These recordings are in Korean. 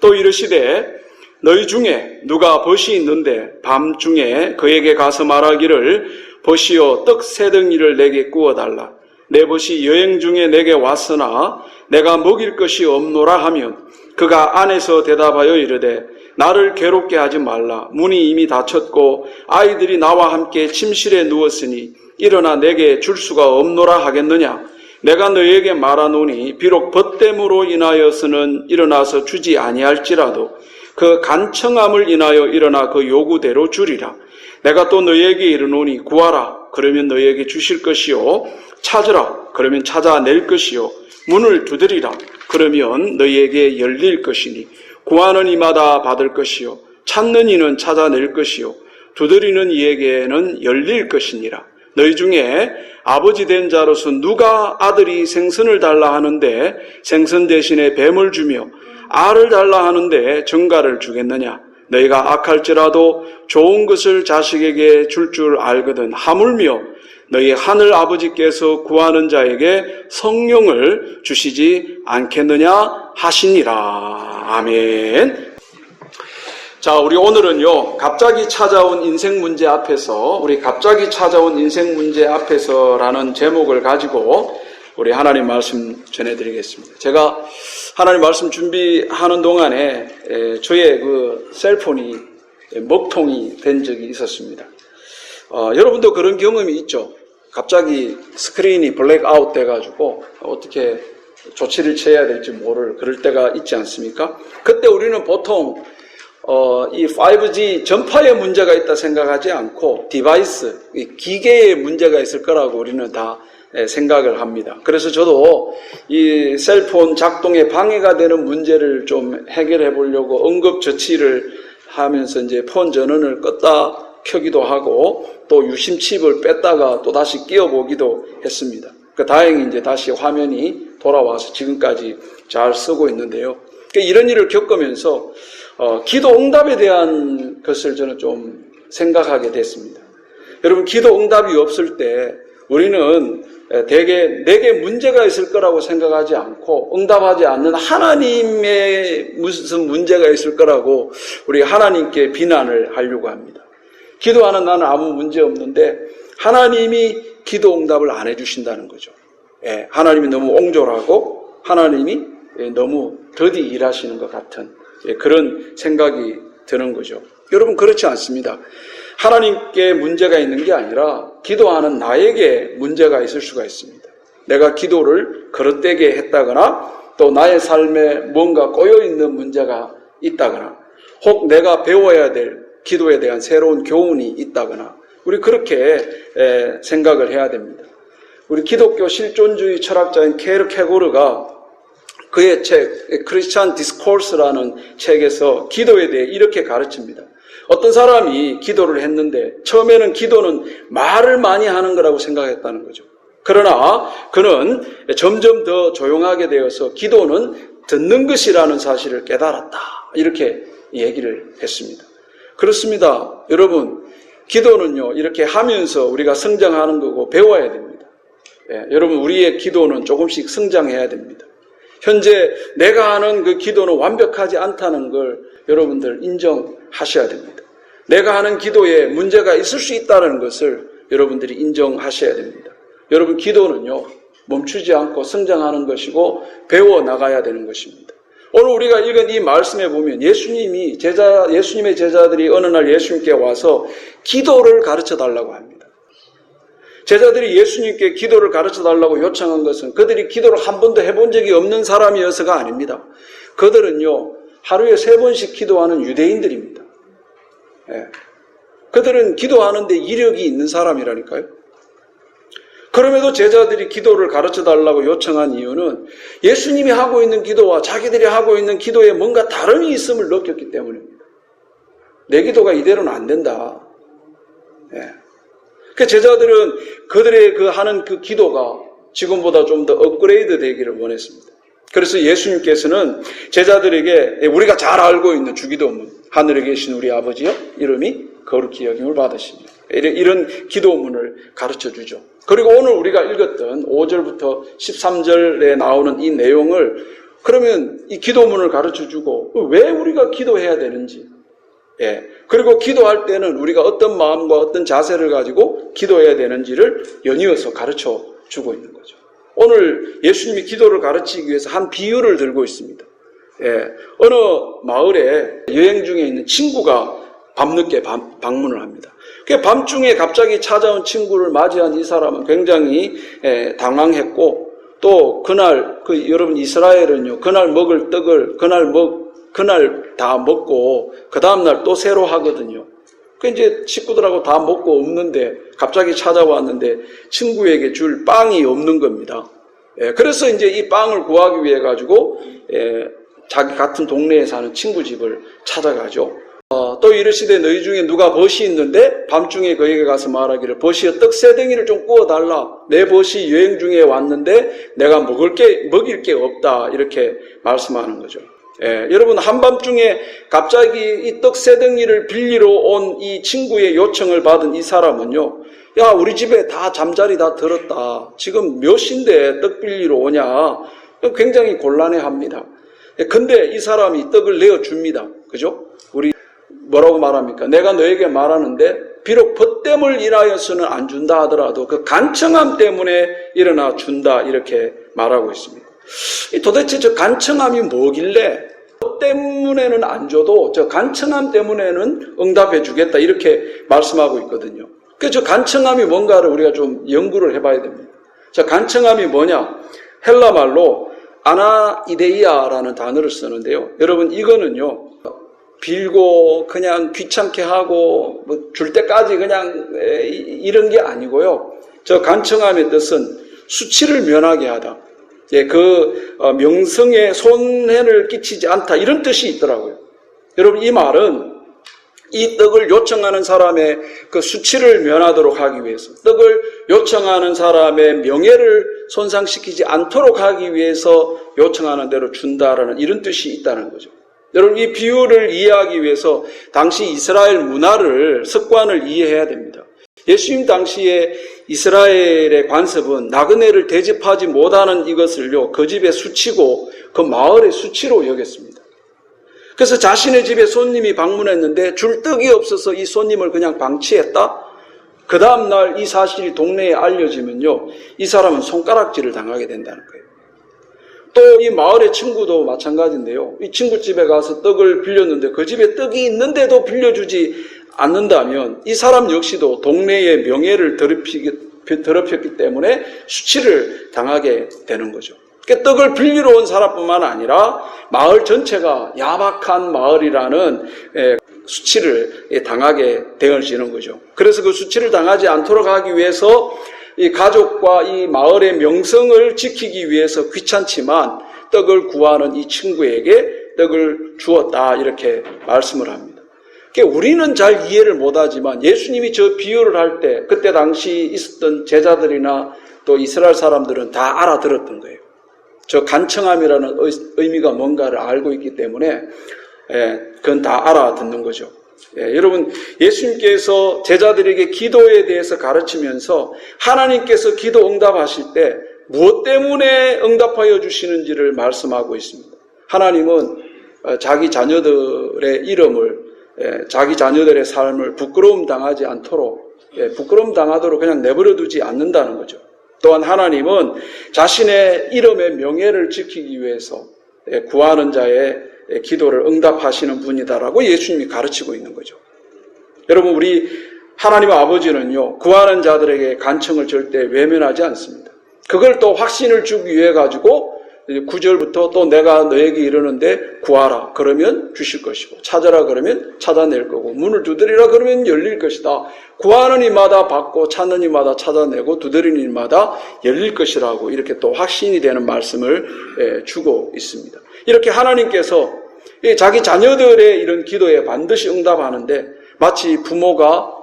또 이르시되 너희 중에 누가 벗이 있는데 밤중에 그에게 가서 말하기를 벗이요 떡 세 덩이를 내게 구워달라. 내 벗이 여행 중에 내게 왔으나 내가 먹일 것이 없노라 하면 그가 안에서 대답하여 이르되 나를 괴롭게 하지 말라. 문이 이미 닫혔고 아이들이 나와 함께 침실에 누웠으니 일어나 내게 줄 수가 없노라 하겠느냐. 내가 너희에게 말하노니 비록 벗됨으로 인하여서는 일어나서 주지 아니할지라도 그 간청함을 인하여 일어나 그 요구대로 주리라. 내가 또 너희에게 이르노니 구하라. 그러면 너희에게 주실 것이요. 찾으라. 그러면 찾아낼 것이요. 문을 두드리라. 그러면 너희에게 열릴 것이니 구하는 이마다 받을 것이요. 찾는 이는 찾아낼 것이요. 두드리는 이에게는 열릴 것이니라. 너희 중에 아버지 된 자로서 누가 아들이 생선을 달라 하는데 생선 대신에 뱀을 주며 알을 달라 하는데 정갈을 주겠느냐. 너희가 악할지라도 좋은 것을 자식에게 줄 줄 알거든 하물며 너희 하늘 아버지께서 구하는 자에게 성령을 주시지 않겠느냐 하시니라. 아멘. 자, 우리 오늘은요, 갑자기 찾아온 인생 문제 앞에서라는 제목을 가지고 우리 하나님 말씀 전해드리겠습니다. 제가 하나님 말씀 준비하는 동안에 저의 그 셀폰이 먹통이 된 적이 있었습니다. 여러분도 그런 경험이 있죠? 갑자기 스크린이 블랙아웃 돼가지고 어떻게 조치를 취해야 될지 모를 그럴 때가 있지 않습니까? 그때 우리는 보통 이 5G 전파에 문제가 있다 생각하지 않고 디바이스, 기계에 문제가 있을 거라고 우리는 다 생각을 합니다. 그래서 저도 이 셀폰 작동에 방해가 되는 문제를 좀 해결해 보려고 응급처치를 하면서 이제 폰 전원을 껐다 켜기도 하고 또 유심 칩을 뺐다가 또 다시 끼워보기도 했습니다. 다행히 이제 다시 화면이 돌아와서 지금까지 잘 쓰고 있는데요. 이런 일을 겪으면서 기도 응답에 대한 것을 저는 좀 생각하게 됐습니다. 여러분, 기도 응답이 없을 때 우리는 대개 내게 문제가 있을 거라고 생각하지 않고 응답하지 않는 하나님의 무슨 문제가 있을 거라고 우리 하나님께 비난을 하려고 합니다. 기도하는 나는 아무 문제 없는데 하나님이 기도 응답을 안 해주신다는 거죠. 하나님이 너무 옹졸하고 하나님이 너무 더디 일하시는 것 같은 그런 생각이 드는 거죠. 여러분, 그렇지 않습니다. 하나님께 문제가 있는 게 아니라 기도하는 나에게 문제가 있을 수가 있습니다. 내가 기도를 거릇되게 했다거나 또 나의 삶에 뭔가 꼬여있는 문제가 있다거나 혹 내가 배워야 될 기도에 대한 새로운 교훈이 있다거나 우리 그렇게 생각을 해야 됩니다. 우리 기독교 실존주의 철학자인 케르케고르가 그의 책 크리스찬 디스코스라는 책에서 기도에 대해 이렇게 가르칩니다. 어떤 사람이 기도를 했는데 처음에는 기도는 말을 많이 하는 거라고 생각했다는 거죠. 그러나 그는 점점 더 조용하게 되어서 기도는 듣는 것이라는 사실을 깨달았다. 이렇게 얘기를 했습니다. 그렇습니다. 여러분, 기도는요, 이렇게 하면서 우리가 성장하는 거고 배워야 됩니다. 여러분, 우리의 기도는 조금씩 성장해야 됩니다. 현재 내가 하는 그 기도는 완벽하지 않다는 걸 여러분들 인정하셔야 됩니다. 내가 하는 기도에 문제가 있을 수 있다는 것을 여러분들이 인정하셔야 됩니다. 여러분, 기도는요, 멈추지 않고 성장하는 것이고 배워나가야 되는 것입니다. 오늘 우리가 읽은 이 말씀에 보면 예수님의 제자들이 어느 날 예수님께 와서 기도를 가르쳐 달라고 합니다. 제자들이 예수님께 기도를 가르쳐 달라고 요청한 것은 그들이 기도를 한 번도 해본 적이 없는 사람이어서가 아닙니다. 그들은요, 하루에 3번씩 기도하는 유대인들입니다. 그들은 기도하는데 이력이 있는 사람이라니까요. 그럼에도 제자들이 기도를 가르쳐 달라고 요청한 이유는 예수님이 하고 있는 기도와 자기들이 하고 있는 기도에 뭔가 다름이 있음을 느꼈기 때문입니다. 내 기도가 이대로는 안 된다. 그 제자들은 그들의 그 하는 그 기도가 지금보다 좀 더 업그레이드 되기를 원했습니다. 그래서 예수님께서는 제자들에게 우리가 잘 알고 있는 주기도문, 하늘에 계신 우리 아버지여 이름이 거룩히 여김을 받으시며 이런 기도문을 가르쳐 주죠. 그리고 오늘 우리가 읽었던 5절부터 13절에 나오는 이 내용을 그러면 이 기도문을 가르쳐 주고 왜 우리가 기도해야 되는지, 그리고 기도할 때는 우리가 어떤 마음과 어떤 자세를 가지고 기도해야 되는지를 연이어서 가르쳐 주고 있는 거죠. 오늘 예수님이 기도를 가르치기 위해서 한 비유를 들고 있습니다. 어느 마을에 여행 중에 있는 친구가 밤늦게 방문을 합니다. 밤중에 갑자기 찾아온 친구를 맞이한 이 사람은 굉장히 당황했고, 또 그날 여러분 이스라엘은요, 그날 먹을 떡을 그날 다 먹고 그 다음날 또 새로 하거든요. 이제 식구들하고 다 먹고 없는데 갑자기 찾아왔는데 친구에게 줄 빵이 없는 겁니다. 그래서 이제 이 빵을 구하기 위해 가지고 자기 같은 동네에 사는 친구 집을 찾아가죠. 또 이르시되 너희 중에 누가 벗이 있는데 밤중에 그에게 가서 말하기를 벗이여 떡 세 덩이를 좀 구워달라. 내 벗이 여행 중에 왔는데 내가 먹일 게 없다. 이렇게 말씀하는 거죠. 여러분 한밤중에 갑자기 이 떡 세 덩이를 빌리러 온 이 친구의 요청을 받은 이 사람은요, 야 우리 집에 다 잠자리 다 들었다. 지금 몇 시인데 떡 빌리러 오냐. 굉장히 곤란해합니다. 근데 이 사람이 떡을 내어줍니다. 그죠? 우리 뭐라고 말합니까? 내가 너에게 말하는데 비록 벗됨을 인하여서는 안 준다 하더라도 그 간청함 때문에 일어나 준다. 이렇게 말하고 있습니다. 도대체 저 간청함이 뭐길래 벗 때문에는 안 줘도 저 간청함 때문에는 응답해 주겠다. 이렇게 말씀하고 있거든요. 그래서 저 간청함이 뭔가를 우리가 좀 연구를 해봐야 됩니다. 자, 간청함이 뭐냐? 헬라 말로 아나이데이아라는 단어를 쓰는데요. 여러분 이거는요, 빌고 그냥 귀찮게 하고 뭐 줄 때까지 그냥 이런 게 아니고요. 저 간청함의 뜻은 수치를 면하게 하다. 그 명성에 손해를 끼치지 않다. 이런 뜻이 있더라고요. 여러분 이 말은 이 떡을 요청하는 사람의 그 수치를 면하도록 하기 위해서, 떡을 요청하는 사람의 명예를 손상시키지 않도록 하기 위해서 요청하는 대로 준다라는 이런 뜻이 있다는 거죠. 여러분 이 비유를 이해하기 위해서 당시 이스라엘 문화를, 습관을 이해해야 됩니다. 예수님 당시에 이스라엘의 관습은 나그네를 대접하지 못하는 이것을요, 그 집의 수치고 그 마을의 수치로 여겼습니다. 그래서 자신의 집에 손님이 방문했는데 줄 떡이 없어서 이 손님을 그냥 방치했다? 그 다음날 이 사실이 동네에 알려지면요, 이 사람은 손가락질을 당하게 된다는 거예요. 또 이 마을의 친구도 마찬가지인데요. 이 친구 집에 가서 떡을 빌렸는데 그 집에 떡이 있는데도 빌려주지 않는다면 이 사람 역시도 동네의 명예를 더럽혔기 때문에 수치를 당하게 되는 거죠. 그러니까 떡을 빌리러 온 사람뿐만 아니라 마을 전체가 야박한 마을이라는 수치를 당하게 되어지는 거죠. 그래서 그 수치를 당하지 않도록 하기 위해서 이 가족과 이 마을의 명성을 지키기 위해서 귀찮지만 떡을 구하는 이 친구에게 떡을 주었다. 이렇게 말씀을 합니다. 그러니까 우리는 잘 이해를 못하지만 예수님이 저 비유를 할 때 그때 당시 있었던 제자들이나 또 이스라엘 사람들은 다 알아들었던 거예요. 저 간청함이라는 의미가 뭔가를 알고 있기 때문에 그건 다 알아듣는 거죠. 여러분 예수님께서 제자들에게 기도에 대해서 가르치면서 하나님께서 기도 응답하실 때 무엇 때문에 응답하여 주시는지를 말씀하고 있습니다. 하나님은 자기 자녀들의 이름을, 자기 자녀들의 삶을 부끄러움 당하지 않도록, 부끄러움 당하도록 그냥 내버려 두지 않는다는 거죠. 또한 하나님은 자신의 이름의 명예를 지키기 위해서 구하는 자의 기도를 응답하시는 분이다라고 예수님이 가르치고 있는 거죠. 여러분 우리 하나님 아버지는요, 구하는 자들에게 간청을 절대 외면하지 않습니다. 그걸 또 확신을 주기 위해 가지고 9절부터 또 내가 너에게 이르는데 구하라 그러면 주실 것이고 찾아라 그러면 찾아낼 거고 문을 두드리라 그러면 열릴 것이다. 구하는 이마다 받고 찾는 이마다 찾아내고 두드리는 이마다 열릴 것이라고 이렇게 또 확신이 되는 말씀을 주고 있습니다. 이렇게 하나님께서 자기 자녀들의 이런 기도에 반드시 응답하는데 마치 부모가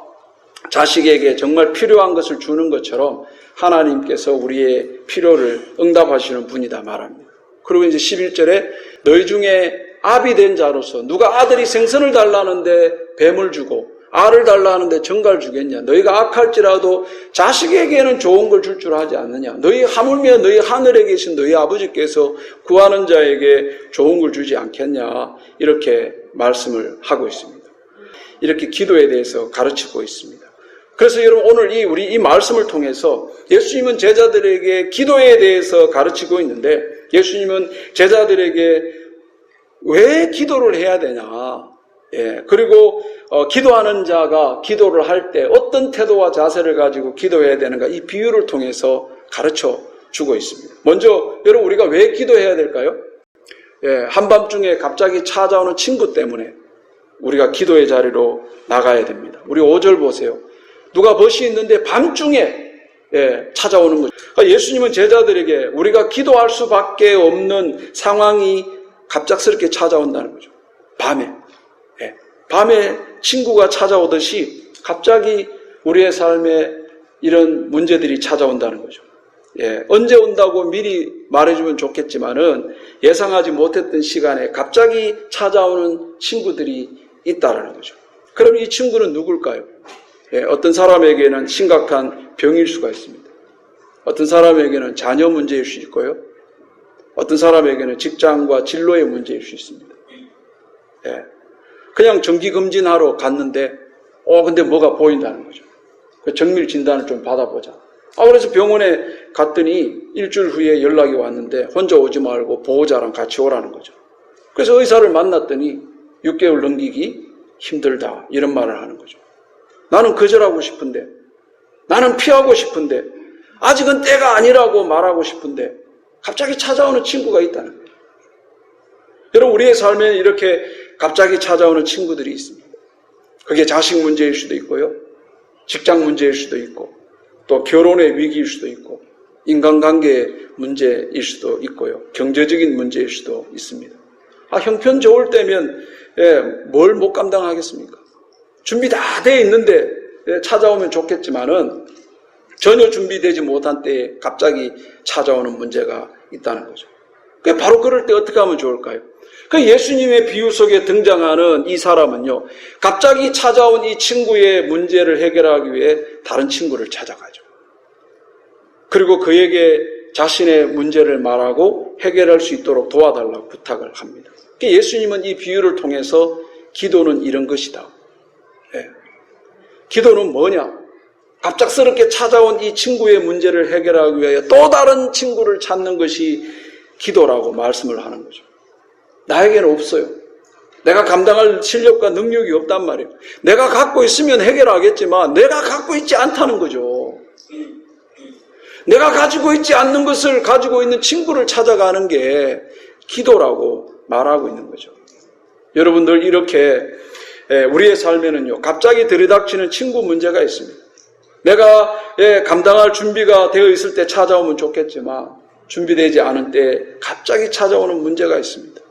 자식에게 정말 필요한 것을 주는 것처럼 하나님께서 우리의 필요를 응답하시는 분이다 말합니다. 그리고 이제 11절에 너희 중에 아비 된 자로서 누가 아들이 생선을 달라는데 뱀을 주고 알을 달라 하는데 정갈 주겠냐? 너희가 악할지라도 자식에게는 좋은 걸 줄 줄 하지 않느냐? 너희 하물며 너희 하늘에 계신 너희 아버지께서 구하는 자에게 좋은 걸 주지 않겠냐? 이렇게 말씀을 하고 있습니다. 이렇게 기도에 대해서 가르치고 있습니다. 그래서 여러분 오늘 우리 이 말씀을 통해서 예수님은 제자들에게 기도에 대해서 가르치고 있는데 예수님은 제자들에게 왜 기도를 해야 되냐? 그리고 기도하는 자가 기도를 할 때 어떤 태도와 자세를 가지고 기도해야 되는가 이 비유를 통해서 가르쳐 주고 있습니다. 먼저 여러분 우리가 왜 기도해야 될까요? 한밤중에 갑자기 찾아오는 친구 때문에 우리가 기도의 자리로 나가야 됩니다. 우리 5절 보세요. 누가 벗이 있는데 밤중에 찾아오는 거죠. 그러니까 예수님은 제자들에게 우리가 기도할 수밖에 없는 상황이 갑작스럽게 찾아온다는 거죠. 밤에 친구가 찾아오듯이 갑자기 우리의 삶에 이런 문제들이 찾아온다는 거죠. 언제 온다고 미리 말해주면 좋겠지만은 예상하지 못했던 시간에 갑자기 찾아오는 친구들이 있다라는 거죠. 그럼 이 친구는 누굴까요? 어떤 사람에게는 심각한 병일 수가 있습니다. 어떤 사람에게는 자녀 문제일 수 있고요. 어떤 사람에게는 직장과 진로의 문제일 수 있습니다. 그냥 정기검진하러 갔는데 근데 뭐가 보인다는 거죠. 정밀 진단을 좀 받아보자. 그래서 병원에 갔더니 일주일 후에 연락이 왔는데 혼자 오지 말고 보호자랑 같이 오라는 거죠. 그래서 의사를 만났더니 6개월 넘기기 힘들다 이런 말을 하는 거죠. 나는 거절하고 싶은데 나는 피하고 싶은데 아직은 때가 아니라고 말하고 싶은데 갑자기 찾아오는 친구가 있다는 거예요. 여러분 우리의 삶에 이렇게 갑자기 찾아오는 친구들이 있습니다. 그게 자식 문제일 수도 있고요. 직장 문제일 수도 있고 또 결혼의 위기일 수도 있고 인간관계의 문제일 수도 있고요. 경제적인 문제일 수도 있습니다. 형편 좋을 때면 뭘 못 감당하겠습니까? 준비 다 돼 있는데 찾아오면 좋겠지만은 전혀 준비되지 못한 때에 갑자기 찾아오는 문제가 있다는 거죠. 바로 그럴 때 어떻게 하면 좋을까요? 예수님의 비유 속에 등장하는 이 사람은요, 갑자기 찾아온 이 친구의 문제를 해결하기 위해 다른 친구를 찾아가죠. 그리고 그에게 자신의 문제를 말하고 해결할 수 있도록 도와달라고 부탁을 합니다. 예수님은 이 비유를 통해서 기도는 이런 것이다. 기도는 뭐냐? 갑작스럽게 찾아온 이 친구의 문제를 해결하기 위해 또 다른 친구를 찾는 것이 기도라고 말씀을 하는 거죠. 나에게는 없어요. 내가 감당할 실력과 능력이 없단 말이에요. 내가 갖고 있으면 해결하겠지만 내가 갖고 있지 않다는 거죠. 내가 가지고 있지 않는 것을 가지고 있는 친구를 찾아가는 게 기도라고 말하고 있는 거죠. 여러분들 이렇게 우리의 삶에는요, 갑자기 들이닥치는 친구 문제가 있습니다. 내가 감당할 준비가 되어 있을 때 찾아오면 좋겠지만 준비되지 않은 때 갑자기 찾아오는 문제가 있습니다.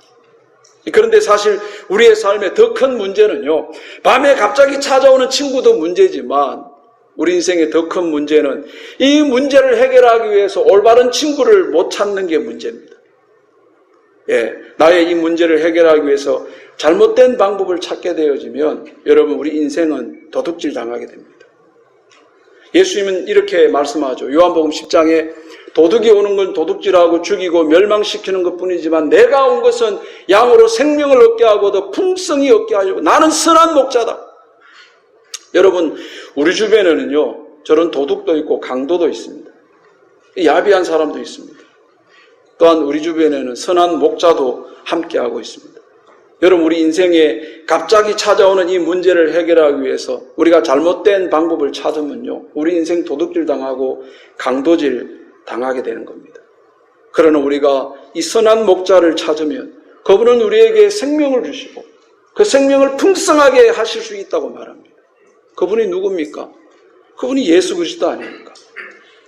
그런데 사실 우리의 삶의 더 큰 문제는요, 밤에 갑자기 찾아오는 친구도 문제지만 우리 인생의 더 큰 문제는 이 문제를 해결하기 위해서 올바른 친구를 못 찾는 게 문제입니다. 나의 이 문제를 해결하기 위해서 잘못된 방법을 찾게 되어지면 여러분 우리 인생은 도둑질 당하게 됩니다. 예수님은 이렇게 말씀하죠. 요한복음 10장에 도둑이 오는 건 도둑질하고 죽이고 멸망시키는 것뿐이지만 내가 온 것은 양으로 생명을 얻게 하고 더 풍성히 얻게 하려고 나는 선한 목자다. 여러분 우리 주변에는요 저런 도둑도 있고 강도도 있습니다. 야비한 사람도 있습니다. 또한 우리 주변에는 선한 목자도 함께하고 있습니다. 여러분 우리 인생에 갑자기 찾아오는 이 문제를 해결하기 위해서 우리가 잘못된 방법을 찾으면요 우리 인생 도둑질 당하고 강도질 당하게 되는 겁니다. 그러나 우리가 이 선한 목자를 찾으면 그분은 우리에게 생명을 주시고 그 생명을 풍성하게 하실 수 있다고 말합니다. 그분이 누굽니까? 그분이 예수 그리스도 아닙니까?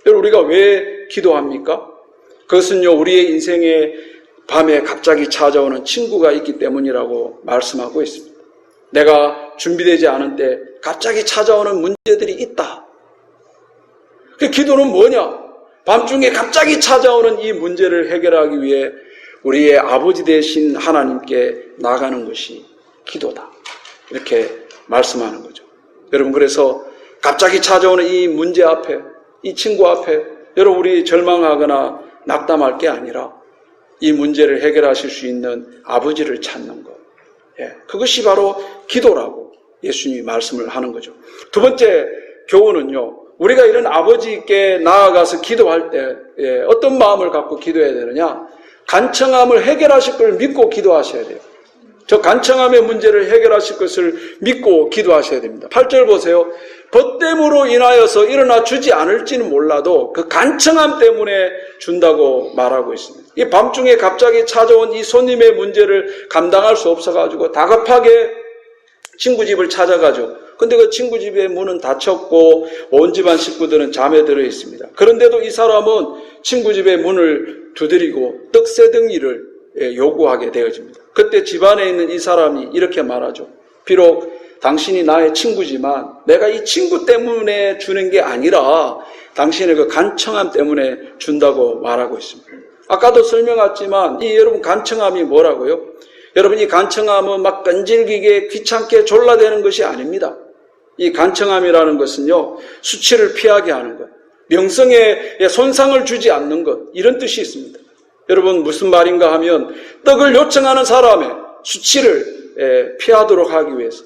여러분 우리가 왜 기도합니까? 그것은요 우리의 인생에 밤에 갑자기 찾아오는 친구가 있기 때문이라고 말씀하고 있습니다. 내가 준비되지 않은 때 갑자기 찾아오는 문제들이 있다. 그 기도는 뭐냐? 밤중에 갑자기 찾아오는 이 문제를 해결하기 위해 우리의 아버지 되신 하나님께 나가는 것이 기도다. 이렇게 말씀하는 거죠. 여러분, 그래서 갑자기 찾아오는 이 문제 앞에, 이 친구 앞에 여러분 우리 절망하거나 낙담할 게 아니라 이 문제를 해결하실 수 있는 아버지를 찾는 것. 그것이 바로 기도라고 예수님이 말씀을 하는 거죠. 두 번째 교훈은요, 우리가 이런 아버지께 나아가서 기도할 때 어떤 마음을 갖고 기도해야 되느냐? 간청함을 해결하실 걸 믿고 기도하셔야 돼요. 저 간청함의 문제를 해결하실 것을 믿고 기도하셔야 됩니다. 8절 보세요. 벗됨으로 인하여서 일어나 주지 않을지는 몰라도 그 간청함 때문에 준다고 말하고 있습니다. 이 밤중에 갑자기 찾아온 이 손님의 문제를 감당할 수 없어가지고 다급하게 친구 집을 찾아가죠. 근데 그 친구 집의 문은 닫혔고 온 집안 식구들은 잠에 들어 있습니다. 그런데도 이 사람은 친구 집의 문을 두드리고 떡세덩이를 요구하게 되어집니다. 그때 집안에 있는 이 사람이 이렇게 말하죠. 비록 당신이 나의 친구지만 내가 이 친구 때문에 주는 게 아니라 당신의 그 간청함 때문에 준다고 말하고 있습니다. 아까도 설명했지만 이 여러분 간청함이 뭐라고요? 여러분 이 간청함은 막 끈질기게 귀찮게 졸라대는 것이 아닙니다. 이 간청함이라는 것은요, 수치를 피하게 하는 것, 명성에 손상을 주지 않는 것, 이런 뜻이 있습니다. 여러분 무슨 말인가 하면 떡을 요청하는 사람의 수치를 피하도록 하기 위해서,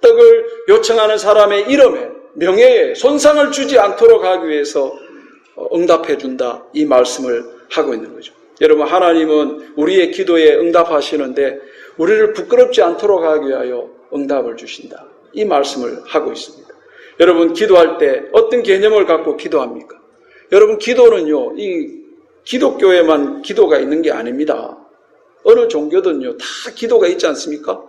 떡을 요청하는 사람의 이름에, 명예에 손상을 주지 않도록 하기 위해서 응답해 준다, 이 말씀을 하고 있는 거죠. 여러분 하나님은 우리의 기도에 응답하시는데 우리를 부끄럽지 않도록 하기 위하여 응답을 주신다, 이 말씀을 하고 있습니다. 여러분 기도할 때 어떤 개념을 갖고 기도합니까? 여러분 기도는요, 이 기독교에만 기도가 있는 게 아닙니다. 어느 종교든요 다 기도가 있지 않습니까?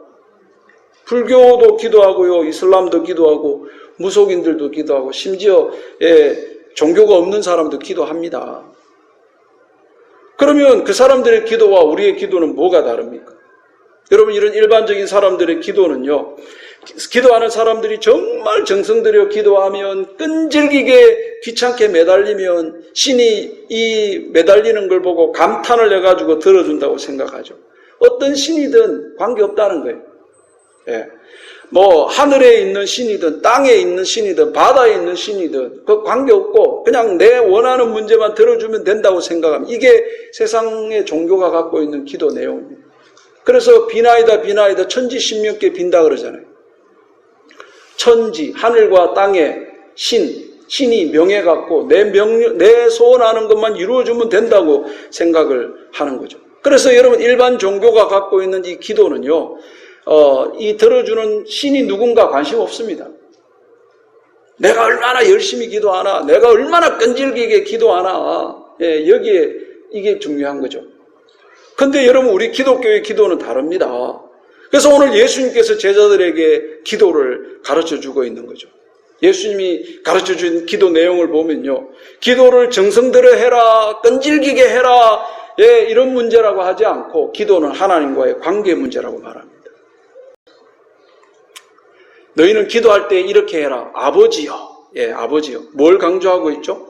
불교도 기도하고요, 이슬람도 기도하고, 무속인들도 기도하고, 심지어 종교가 없는 사람도 기도합니다. 그러면 그 사람들의 기도와 우리의 기도는 뭐가 다릅니까? 여러분 이런 일반적인 사람들의 기도는요, 기도하는 사람들이 정말 정성 들여 기도하면, 끈질기게 귀찮게 매달리면 신이 이 매달리는 걸 보고 감탄을 해가지고 들어준다고 생각하죠. 어떤 신이든 관계없다는 거예요. 뭐 하늘에 있는 신이든 땅에 있는 신이든 바다에 있는 신이든 그 관계없고 그냥 내 원하는 문제만 들어주면 된다고 생각합니다. 이게 세상의 종교가 갖고 있는 기도 내용입니다. 그래서 비나이다 천지신명께 빈다 그러잖아요. 천지, 하늘과 땅에 신이 명예 갖고 내 소원하는 것만 이루어주면 된다고 생각을 하는 거죠. 그래서 여러분 일반 종교가 갖고 있는 이 기도는요, 이 들어주는 신이 누군가 관심 없습니다. 내가 얼마나 열심히 기도하나, 내가 얼마나 끈질기게 기도하나, 여기에 이게 중요한 거죠. 근데 여러분 우리 기독교의 기도는 다릅니다. 그래서 오늘 예수님께서 제자들에게 기도를 가르쳐주고 있는 거죠. 예수님이 가르쳐준 기도 내용을 보면요, 기도를 정성들여 해라, 끈질기게 해라, 이런 문제라고 하지 않고 기도는 하나님과의 관계 문제라고 말합니다. 너희는 기도할 때 이렇게 해라. 아버지요. 아버지요. 뭘 강조하고 있죠?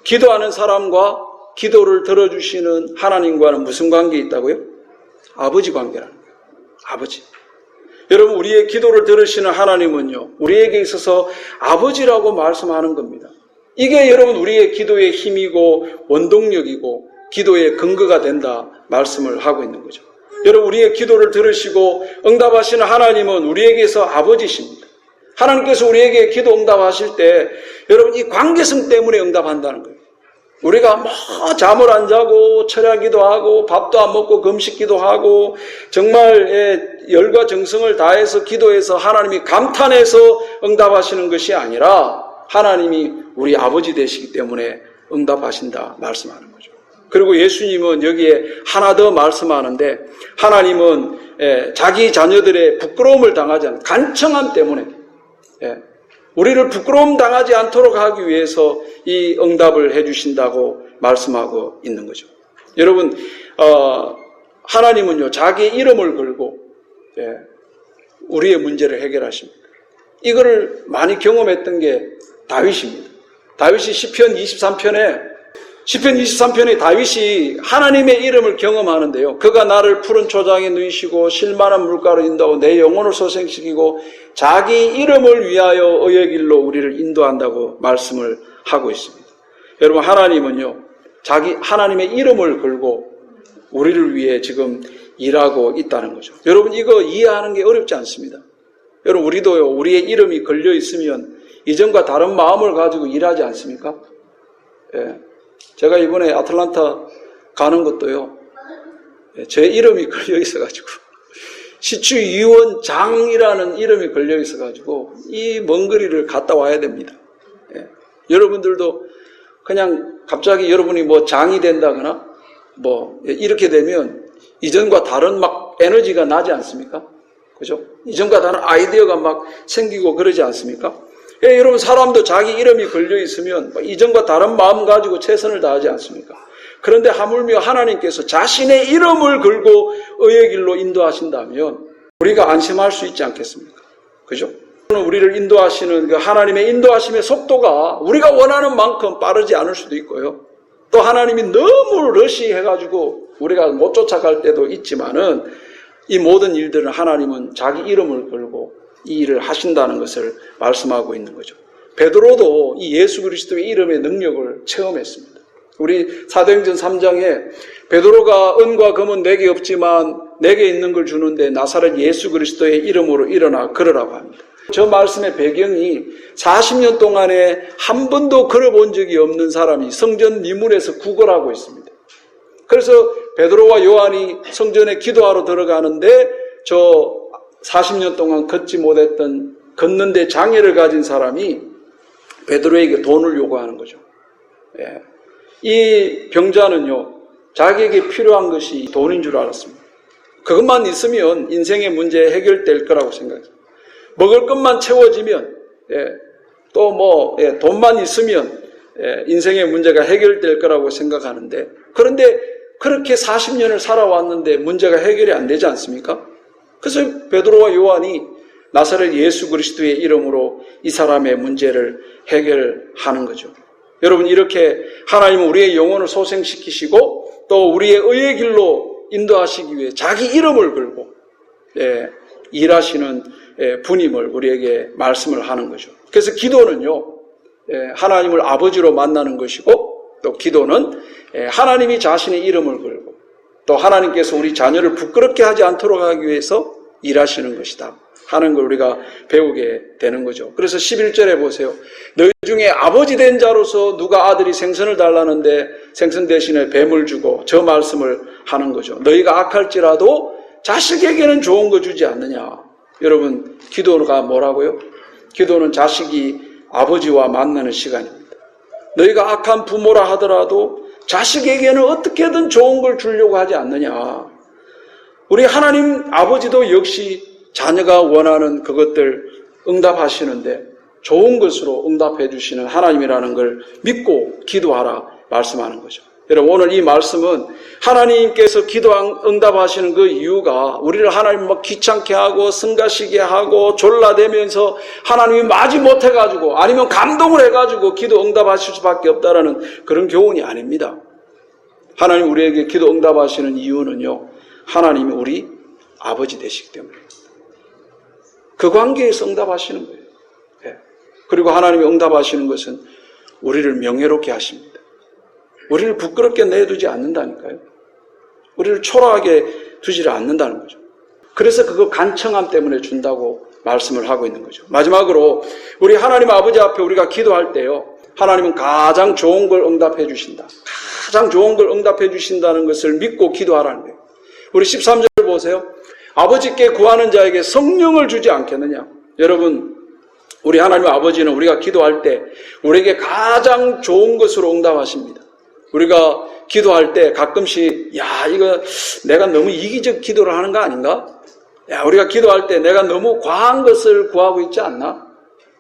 기도하는 사람과 기도를 들어주시는 하나님과는 무슨 관계 있다고요? 아버지 관계라는 거예요. 아버지. 여러분 우리의 기도를 들으시는 하나님은요, 우리에게 있어서 아버지라고 말씀하는 겁니다. 이게 여러분 우리의 기도의 힘이고 원동력이고 기도의 근거가 된다 말씀을 하고 있는 거죠. 여러분 우리의 기도를 들으시고 응답하시는 하나님은 우리에게서 아버지십니다. 하나님께서 우리에게 기도 응답하실 때 여러분 이 관계성 때문에 응답한다는 거예요. 우리가 뭐 잠을 안 자고 철야기도 하고 밥도 안 먹고 금식기도 하고 정말 열과 정성을 다해서 기도해서 하나님이 감탄해서 응답하시는 것이 아니라 하나님이 우리 아버지 되시기 때문에 응답하신다 말씀하는 거죠. 그리고 예수님은 여기에 하나 더 말씀하는데, 하나님은 자기 자녀들의 부끄러움을 당하지 않는 간청함 때문에 우리를 부끄러움 당하지 않도록 하기 위해서 이 응답을 해주신다고 말씀하고 있는 거죠. 여러분 하나님은요 자기 이름을 걸고 우리의 문제를 해결하십니다. 이거를 많이 경험했던 게 다윗입니다. 다윗이 시편 23편에 시편 23편의 다윗이 하나님의 이름을 경험하는데요. 그가 나를 푸른 초장에 누이시고 실만한 물가로 인도하고 내 영혼을 소생시키고 자기 이름을 위하여 의의 길로 우리를 인도한다고 말씀을 하고 있습니다. 여러분, 하나님은요, 하나님의 이름을 걸고 우리를 위해 지금 일하고 있다는 거죠. 여러분, 이거 이해하는 게 어렵지 않습니다. 여러분, 우리도요, 우리의 이름이 걸려 있으면 이전과 다른 마음을 가지고 일하지 않습니까? 예. 제가 이번에 아틀란타 가는 것도요, 제 이름이 걸려 있어가지고, 시추위원장이라는 이름이 걸려 있어가지고, 이 먼 거리를 갔다 와야 됩니다. 예. 여러분들도 그냥 갑자기 여러분이 뭐 장이 된다거나, 이렇게 되면 이전과 다른 막 에너지가 나지 않습니까? 그죠? 이전과 다른 아이디어가 막 생기고 그러지 않습니까? 예, 여러분, 사람도 자기 이름이 걸려 있으면 이전과 다른 마음 가지고 최선을 다하지 않습니까? 그런데 하물며 하나님께서 자신의 이름을 걸고 의의 길로 인도하신다면 우리가 안심할 수 있지 않겠습니까? 그죠? 우리를 인도하시는 그 하나님의 인도하심의 속도가 우리가 원하는 만큼 빠르지 않을 수도 있고요. 또 하나님이 너무 러시해가지고 우리가 못 쫓아갈 때도 있지만은 이 모든 일들은 하나님은 자기 이름을 걸고 이 일을 하신다는 것을 말씀하고 있는 거죠. 베드로도 이 예수 그리스도의 이름의 능력을 체험했습니다. 우리 사도행전 3장에 베드로가 은과 금은 내게 없지만 내게 있는 걸 주는데 나사렛 예수 그리스도의 이름으로 일어나 걸으라고 합니다. 저 말씀의 배경이 40년 동안에 한 번도 걸어본 적이 없는 사람이 성전 미문에서 구걸하고 있습니다. 그래서 베드로와 요한이 성전에 기도하러 들어가는데 저 40년 동안 걷지 못했던 걷는데 장애를 가진 사람이 베드로에게 돈을 요구하는 거죠. 예. 이 병자는요, 자기에게 필요한 것이 돈인 줄 알았습니다. 그것만 있으면 인생의 문제 해결될 거라고 생각했어요. 먹을 것만 채워지면, 돈만 있으면 인생의 문제가 해결될 거라고 생각하는데, 그런데 그렇게 40년을 살아왔는데 문제가 해결이 안 되지 않습니까? 그래서 베드로와 요한이 나사렛 예수 그리스도의 이름으로 이 사람의 문제를 해결하는 거죠. 여러분, 이렇게 하나님은 우리의 영혼을 소생시키시고 또 우리의 의의 길로 인도하시기 위해 자기 이름을 걸고 일하시는 분임을 우리에게 말씀을 하는 거죠. 그래서 기도는요, 하나님을 아버지로 만나는 것이고 또 기도는 하나님이 자신의 이름을 걸고 또 하나님께서 우리 자녀를 부끄럽게 하지 않도록 하기 위해서 일하시는 것이다 하는 걸 우리가 배우게 되는 거죠. 그래서 11절에 보세요. 너희 중에 아버지 된 자로서 누가 아들이 생선을 달라는데 생선 대신에 뱀을 주고 저 말씀을 하는 거죠. 너희가 악할지라도 자식에게는 좋은 거 주지 않느냐. 여러분, 기도가 뭐라고요? 기도는 자식이 아버지와 만나는 시간입니다. 너희가 악한 부모라 하더라도 자식에게는 어떻게든 좋은 걸 주려고 하지 않느냐. 우리 하나님 아버지도 역시 자녀가 원하는 그것들 응답하시는데 좋은 것으로 응답해 주시는 하나님이라는 걸 믿고 기도하라 말씀하는 거죠. 여러분, 오늘 이 말씀은 하나님께서 기도 응답하시는 그 이유가 우리를 하나님 막 귀찮게 하고 성가시게 하고 졸라대면서 하나님이 마지 못해가지고 아니면 감동을 해가지고 기도 응답하실 수밖에 없다라는 그런 교훈이 아닙니다. 하나님 우리에게 기도 응답하시는 이유는요, 하나님이 우리 아버지 되시기 때문입니다. 그 관계에서 응답하시는 거예요. 그리고 하나님이 응답하시는 것은 우리를 명예롭게 하십니다. 우리를 부끄럽게 내두지 않는다니까요. 우리를 초라하게 두지를 않는다는 거죠. 그래서 그거 간청함 때문에 준다고 말씀을 하고 있는 거죠. 마지막으로 우리 하나님 아버지 앞에 우리가 기도할 때요, 하나님은 가장 좋은 걸 응답해 주신다. 가장 좋은 걸 응답해 주신다는 것을 믿고 기도하라는 거예요. 우리 13절 보세요. 아버지께 구하는 자에게 성령을 주지 않겠느냐. 여러분, 우리 하나님 아버지는 우리가 기도할 때 우리에게 가장 좋은 것으로 응답하십니다. 우리가 기도할 때 가끔씩 이거 내가 너무 이기적 기도를 하는 거 아닌가? 우리가 기도할 때 내가 너무 과한 것을 구하고 있지 않나?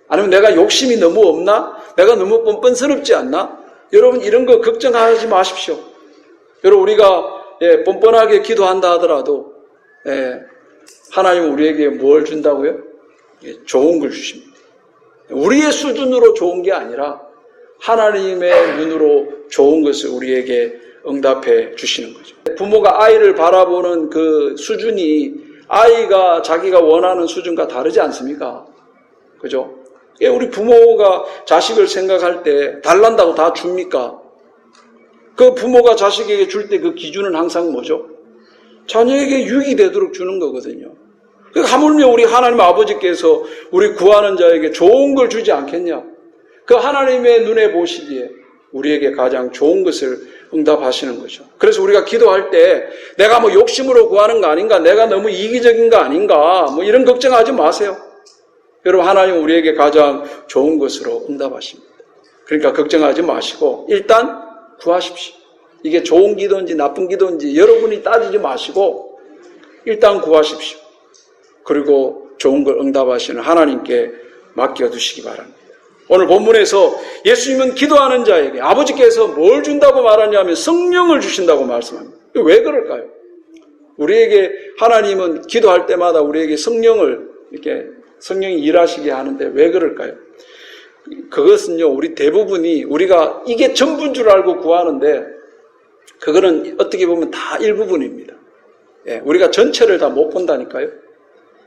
아니면 내가 욕심이 너무 없나? 내가 너무 뻔뻔스럽지 않나? 여러분, 이런 거 걱정하지 마십시오. 여러분, 우리가 뻔뻔하게 기도한다 하더라도 하나님은 우리에게 뭘 준다고요? 좋은 걸 주십니다. 우리의 수준으로 좋은 게 아니라 하나님의 눈으로 좋은 것을 우리에게 응답해 주시는 거죠. 부모가 아이를 바라보는 그 수준이 아이가 자기가 원하는 수준과 다르지 않습니까? 그죠? 우리 부모가 자식을 생각할 때 달란다고 다 줍니까? 그 부모가 자식에게 줄 때 그 기준은 항상 뭐죠? 자녀에게 유익이 되도록 주는 거거든요. 하물며 우리 하나님 아버지께서 우리 구하는 자에게 좋은 걸 주지 않겠냐? 그 하나님의 눈에 보시기에 우리에게 가장 좋은 것을 응답하시는 거죠. 그래서 우리가 기도할 때 내가 뭐 욕심으로 구하는 거 아닌가? 내가 너무 이기적인 거 아닌가? 뭐 이런 걱정하지 마세요. 여러분, 하나님은 우리에게 가장 좋은 것으로 응답하십니다. 그러니까 걱정하지 마시고 일단 구하십시오. 이게 좋은 기도인지 나쁜 기도인지 여러분이 따지지 마시고 일단 구하십시오. 그리고 좋은 걸 응답하시는 하나님께 맡겨두시기 바랍니다. 오늘 본문에서 예수님은 기도하는 자에게 아버지께서 뭘 준다고 말하냐면 성령을 주신다고 말씀합니다. 왜 그럴까요? 우리에게 하나님은 기도할 때마다 우리에게 성령을 이렇게 성령이 일하시게 하는데 왜 그럴까요? 그것은요, 우리 대부분이 우리가 이게 전부인 줄 알고 구하는데 그거는 어떻게 보면 다 일부분입니다. 우리가 전체를 다 못 본다니까요.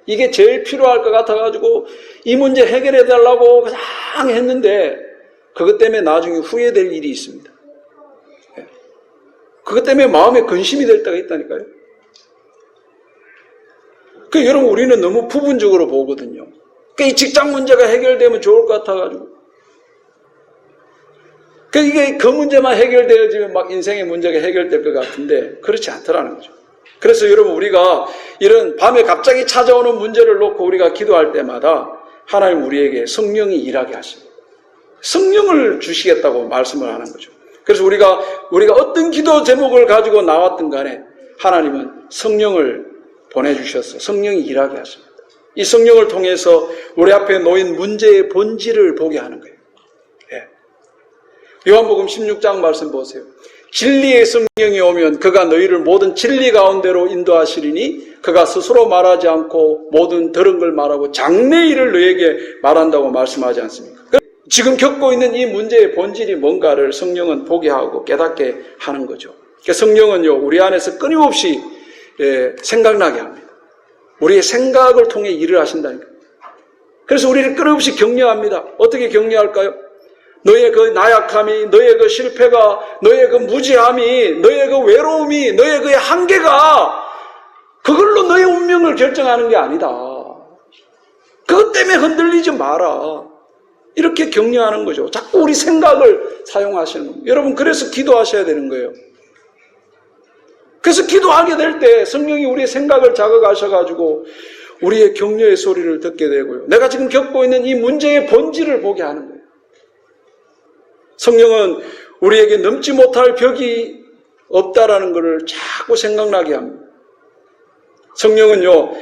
이게 제일 필요할 것 같아가지고 이 문제 해결해 달라고 그냥 했는데 그것 때문에 나중에 후회될 일이 있습니다. 그것 때문에 마음에 근심이 될 때가 있다니까요. 여러분, 우리는 너무 부분적으로 보거든요. 이 직장 문제가 해결되면 좋을 것 같아가지고 이게 그 문제만 해결되어지면 막 인생의 문제가 해결될 것 같은데 그렇지 않더라는 거죠. 그래서 여러분, 우리가 이런 밤에 갑자기 찾아오는 문제를 놓고 우리가 기도할 때마다 하나님 우리에게 성령이 일하게 하십니다. 성령을 주시겠다고 말씀을 하는 거죠. 그래서 우리가 어떤 기도 제목을 가지고 나왔든 간에 하나님은 성령을 보내주셔서 성령이 일하게 하십니다. 이 성령을 통해서 우리 앞에 놓인 문제의 본질을 보게 하는 거예요. 요한복음 16장 말씀 보세요. 진리의 성령이 오면 그가 너희를 모든 진리 가운데로 인도하시리니 그가 스스로 말하지 않고 모든 들은 걸 말하고 장래일을 너희에게 말한다고 말씀하지 않습니까? 지금 겪고 있는 이 문제의 본질이 뭔가를 성령은 보게 하고 깨닫게 하는 거죠. 성령은요, 우리 안에서 끊임없이 생각나게 합니다. 우리의 생각을 통해 일을 하신다니까요. 그래서 우리를 끊임없이 격려합니다. 어떻게 격려할까요? 너의 그 나약함이, 너의 그 실패가, 너의 그 무지함이, 너의 그 외로움이, 너의 그 한계가 그걸로 너의 운명을 결정하는 게 아니다. 그것 때문에 흔들리지 마라. 이렇게 격려하는 거죠. 자꾸 우리 생각을 사용하시는 겁니다. 여러분, 그래서 기도하셔야 되는 거예요. 그래서 기도하게 될 때 성령이 우리의 생각을 자극하셔가지고 우리의 격려의 소리를 듣게 되고요. 내가 지금 겪고 있는 이 문제의 본질을 보게 하는 거예요. 성령은 우리에게 넘지 못할 벽이 없다라는 것을 자꾸 생각나게 합니다. 성령은요,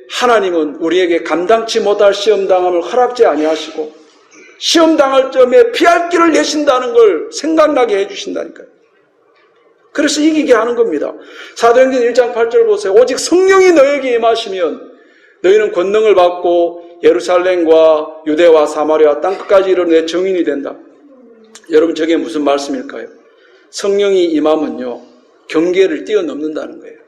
하나님은 우리에게 감당치 못할 시험당함을 허락지 아니하시고 시험당할 점에 피할 길을 내신다는 걸 생각나게 해주신다니까요. 그래서 이기게 하는 겁니다. 사도행전 1장 8절 보세요. 오직 성령이 너에게 임하시면 너희는 권능을 받고 예루살렘과 유대와 사마리아 땅끝까지 이르러 내 증인이 된다. 여러분, 저게 무슨 말씀일까요? 성령이 임하면요, 경계를 뛰어넘는다는 거예요.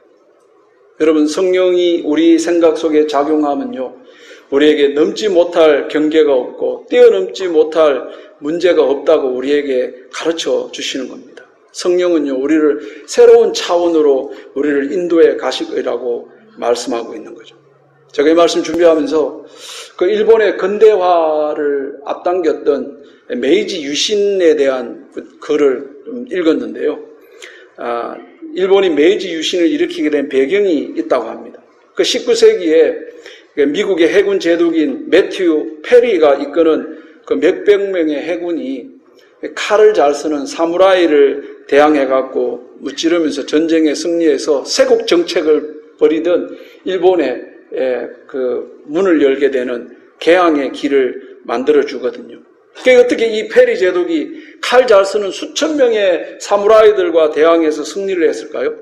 여러분, 성령이 우리 생각 속에 작용하면요, 우리에게 넘지 못할 경계가 없고 뛰어넘지 못할 문제가 없다고 우리에게 가르쳐 주시는 겁니다. 성령은요, 우리를 새로운 차원으로 우리를 인도해 가시리라고 말씀하고 있는 거죠. 제가 이 말씀 준비하면서 그 일본의 근대화를 앞당겼던 메이지 유신에 대한 글을 좀 읽었는데요. 일본이 메이지 유신을 일으키게 된 배경이 있다고 합니다. 그 19세기에 미국의 해군 제독인 매튜 페리가 이끄는 그 몇백 명의 해군이 칼을 잘 쓰는 사무라이를 대항해갖고 무찌르면서 전쟁에 승리해서 세국 정책을 벌이던 일본의 그 문을 열게 되는 개항의 길을 만들어주거든요. 그러니까 어떻게 이 페리 제독이 칼 잘 쓰는 수천 명의 사무라이들과 대항해서 승리를 했을까요?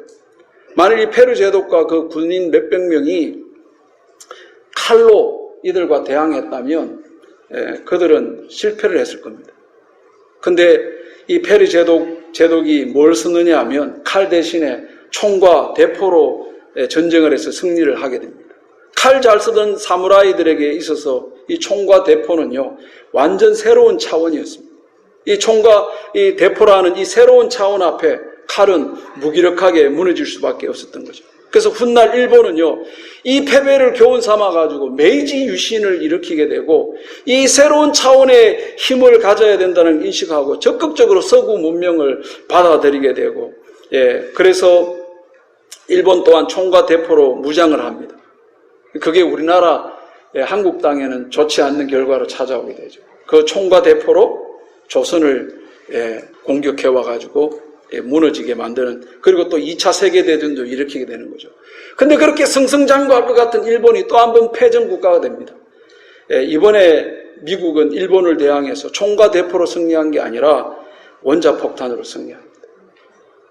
만일 이 페리 제독과 그 군인 몇백 명이 칼로 이들과 대항했다면 그들은 실패를 했을 겁니다. 근데 이 페리 제독이 뭘 쓰느냐 하면 칼 대신에 총과 대포로 전쟁을 해서 승리를 하게 됩니다. 칼 잘 쓰던 사무라이들에게 있어서 이 총과 대포는요, 완전 새로운 차원이었습니다. 이 총과 이 대포라는 이 새로운 차원 앞에 칼은 무기력하게 무너질 수밖에 없었던 거죠. 그래서 훗날 일본은요, 이 패배를 교훈 삼아가지고 메이지 유신을 일으키게 되고, 이 새로운 차원의 힘을 가져야 된다는 인식하고 적극적으로 서구 문명을 받아들이게 되고, 그래서 일본 또한 총과 대포로 무장을 합니다. 그게 우리나라 한국 땅에는 좋지 않는 결과로 찾아오게 되죠. 그 총과 대포로 조선을 공격해와가지고 무너지게 만드는, 그리고 또 2차 세계대전도 일으키게 되는 거죠. 근데 그렇게 승승장구할 것 같은 일본이 또 한 번 패전 국가가 됩니다. 이번에 미국은 일본을 대항해서 총과 대포로 승리한 게 아니라 원자폭탄으로 승리합니다.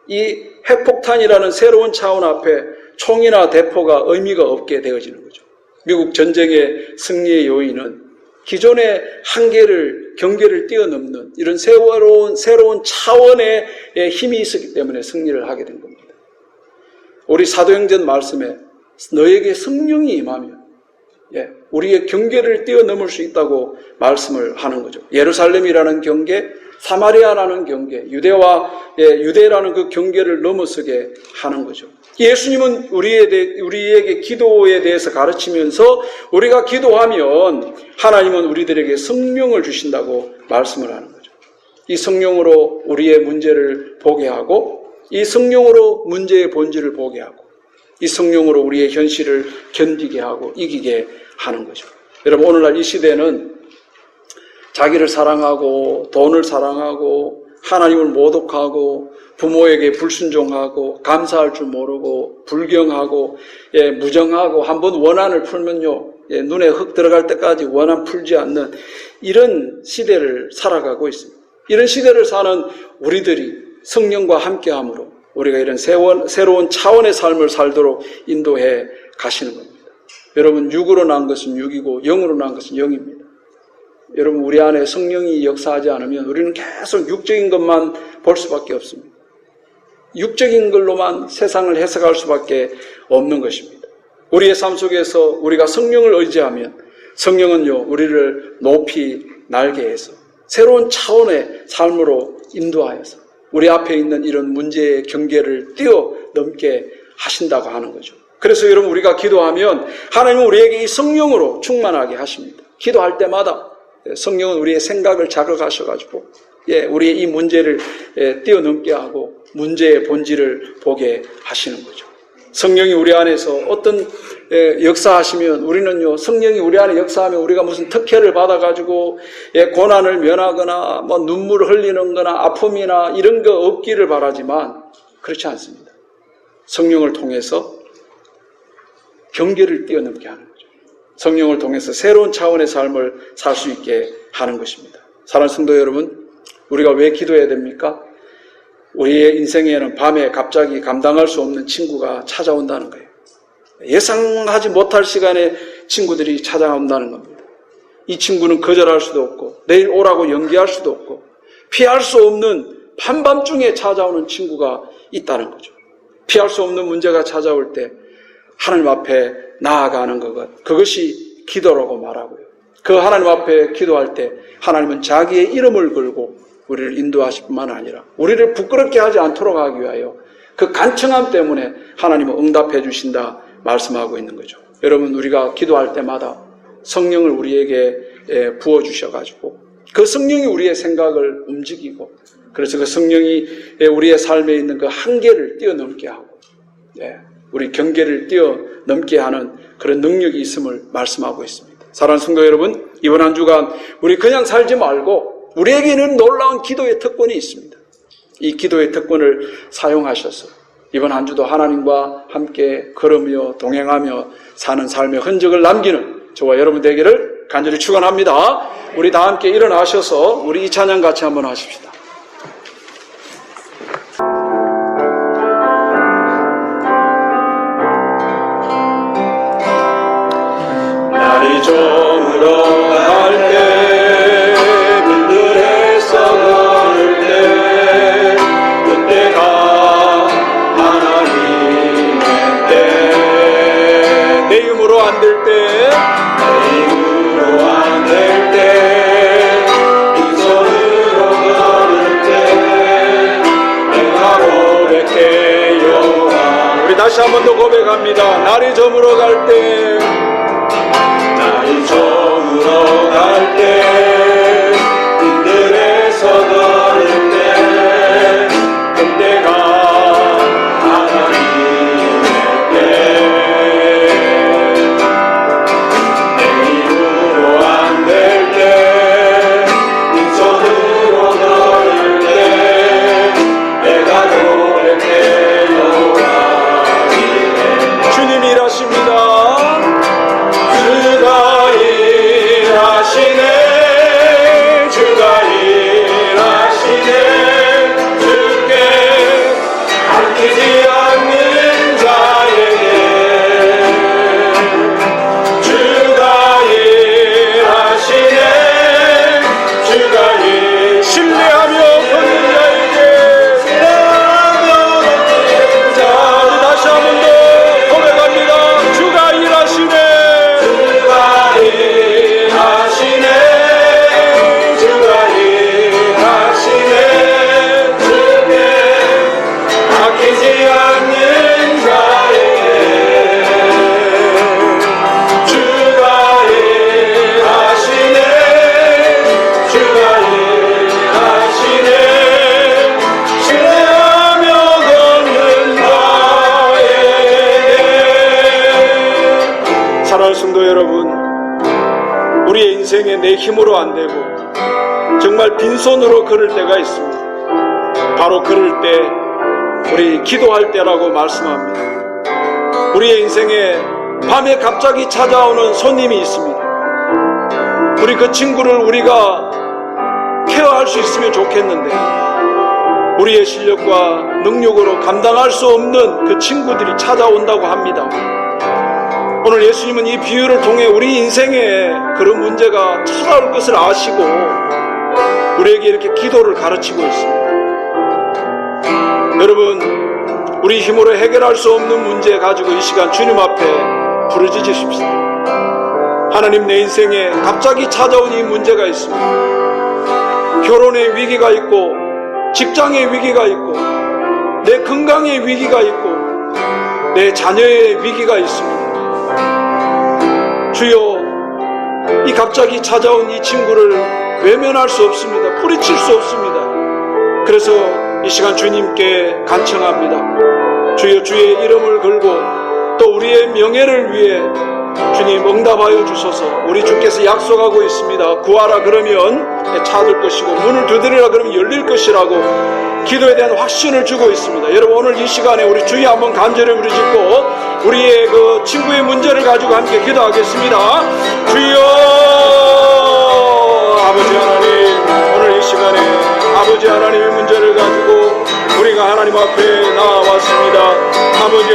이 핵폭탄이라는 새로운 차원 앞에 총이나 대포가 의미가 없게 되어지는 거죠. 미국 전쟁의 승리의 요인은 기존의 한계를, 경계를 뛰어넘는 이런 새로운 차원의 힘이 있었기 때문에 승리를 하게 된 겁니다. 우리 사도행전 말씀에 너에게 성령이 임하면 우리의 경계를 뛰어넘을 수 있다고 말씀을 하는 거죠. 예루살렘이라는 경계, 사마리아라는 경계, 유대라는 그 경계를 넘어서게 하는 거죠. 예수님은 우리에게 기도에 대해서 가르치면서 우리가 기도하면 하나님은 우리들에게 성령을 주신다고 말씀을 하는 거죠. 이 성령으로 우리의 문제를 보게 하고, 이 성령으로 문제의 본질을 보게 하고, 이 성령으로 우리의 현실을 견디게 하고 이기게 하는 거죠. 여러분, 오늘날 이 시대는 자기를 사랑하고 돈을 사랑하고 하나님을 모독하고 부모에게 불순종하고 감사할 줄 모르고 불경하고 무정하고 한번 원한을 풀면요, 눈에 흙 들어갈 때까지 원한 풀지 않는 이런 시대를 살아가고 있습니다. 이런 시대를 사는 우리들이 성령과 함께함으로 우리가 이런 새로운 차원의 삶을 살도록 인도해 가시는 겁니다. 여러분, 육으로 난 것은 육이고 영으로 난 것은 영입니다. 여러분, 우리 안에 성령이 역사하지 않으면 우리는 계속 육적인 것만 볼 수밖에 없습니다. 육적인 걸로만 세상을 해석할 수밖에 없는 것입니다. 우리의 삶 속에서 우리가 성령을 의지하면 성령은요, 우리를 높이 날게 해서 새로운 차원의 삶으로 인도하여서 우리 앞에 있는 이런 문제의 경계를 뛰어넘게 하신다고 하는 거죠. 그래서 여러분, 우리가 기도하면 하나님은 우리에게 이 성령으로 충만하게 하십니다. 기도할 때마다 성령은 우리의 생각을 자극하셔가지고 우리의 이 문제를 뛰어넘게 하고 문제의 본질을 보게 하시는 거죠. 성령이 우리 안에서 어떤 역사하시면 우리는요, 성령이 우리 안에 역사하면 우리가 무슨 특혜를 받아가지고 고난을 면하거나 뭐 눈물을 흘리는 거나 아픔이나 이런 거 없기를 바라지만 그렇지 않습니다. 성령을 통해서 경계를 뛰어넘게 하는 거죠. 성령을 통해서 새로운 차원의 삶을 살 수 있게 하는 것입니다. 사랑하는 성도 여러분, 우리가 왜 기도해야 됩니까? 우리의 인생에는 밤에 갑자기 감당할 수 없는 친구가 찾아온다는 거예요. 예상하지 못할 시간에 친구들이 찾아온다는 겁니다. 이 친구는 거절할 수도 없고 내일 오라고 연기할 수도 없고 피할 수 없는 한밤중에 찾아오는 친구가 있다는 거죠. 피할 수 없는 문제가 찾아올 때 하나님 앞에 나아가는 그것이 기도라고 말하고요. 그 하나님 앞에 기도할 때 하나님은 자기의 이름을 걸고 우리를 인도하실 뿐만 아니라 우리를 부끄럽게 하지 않도록 하기 위하여 그 간청함 때문에 하나님은 응답해 주신다 말씀하고 있는 거죠. 여러분, 우리가 기도할 때마다 성령을 우리에게 부어주셔가지고 그 성령이 우리의 생각을 움직이고, 그래서 그 성령이 우리의 삶에 있는 그 한계를 뛰어넘게 하고 우리 경계를 뛰어넘게 하는 그런 능력이 있음을 말씀하고 있습니다. 사랑하는 성도 여러분, 이번 한 주간 우리 그냥 살지 말고 우리에게는 놀라운 기도의 특권이 있습니다. 이 기도의 특권을 사용하셔서 이번 한 주도 하나님과 함께 걸으며 동행하며 사는 삶의 흔적을 남기는 저와 여러분 되기를 간절히 축원합니다. 우리 다 함께 일어나셔서 우리 이 찬양 같이 한번 하십시다. 날이 저물어 갈 때 물들에서 다시 한 번 더 고백합니다. 날이 저물어 갈 때, 날이 저물어 갈 때, 들에서 걸을 때, 그때가 하나님의 때. 내 힘으로 안 될 때, 빈손으로 걸을 때, 내가 고를 때 여호와이네. 주님 일하십니다. 주가 일하시네. 주가 일하시네. 주께 아끼지 않는 자에게 주가 일하시네. 주가 신뢰하며 걷는 자에게 자, 우리 다시 한 번 더 고백합니다. 주가 일하시네. 주가 일하시네. 주가 일하시네. 주께 아끼지 않는 자에게 주가 일하시네. 주가 일하시네. 신뢰하며 걷는 자에게. 사랑하는 성도 여러분, 우리의 인생에 내 힘으로 안 되고 정말 빈손으로 걸을 때가 있습니다. 바로 그럴 때 우리 기도할 때라고 말씀합니다. 우리의 인생에 밤에 갑자기 찾아오는 손님이 있습니다. 우리 그 친구를 우리가 케어할 수 있으면 좋겠는데 우리의 실력과 능력으로 감당할 수 없는 그 친구들이 찾아온다고 합니다. 오늘 예수님은 이 비유를 통해 우리 인생에 그런 문제가 찾아올 것을 아시고 우리에게 이렇게 기도를 가르치고 있습니다. 여러분, 우리 힘으로 해결할 수 없는 문제 가지고 이 시간 주님 앞에 부르짖으십시다. 하나님, 내 인생에 갑자기 찾아온 이 문제가 있습니다. 결혼의 위기가 있고 직장의 위기가 있고 내 건강의 위기가 있고 내 자녀의 위기가 있습니다. 주여, 이 갑자기 찾아온 이 친구를 외면할 수 없습니다. 뿌리칠 수 없습니다. 그래서 이 시간 주님께 간청합니다. 주여, 주의 이름을 걸고 또 우리의 명예를 위해 주님 응답하여 주소서. 우리 주께서 약속하고 있습니다. 구하라 그러면 찾을 것이고 문을 두드리라 그러면 열릴 것이라고 기도에 대한 확신을 주고 있습니다. 여러분, 오늘 이 시간에 우리 주여 한번 간절히 부르짖고 우리의 그 친구의 문제를 가지고 함께 기도하겠습니다. 주여, 아버지 하나님, 오늘 이 시간에 아버지 하나님의 문제를 가지고 우리가 하나님 앞에 나와왔습니다. 아버지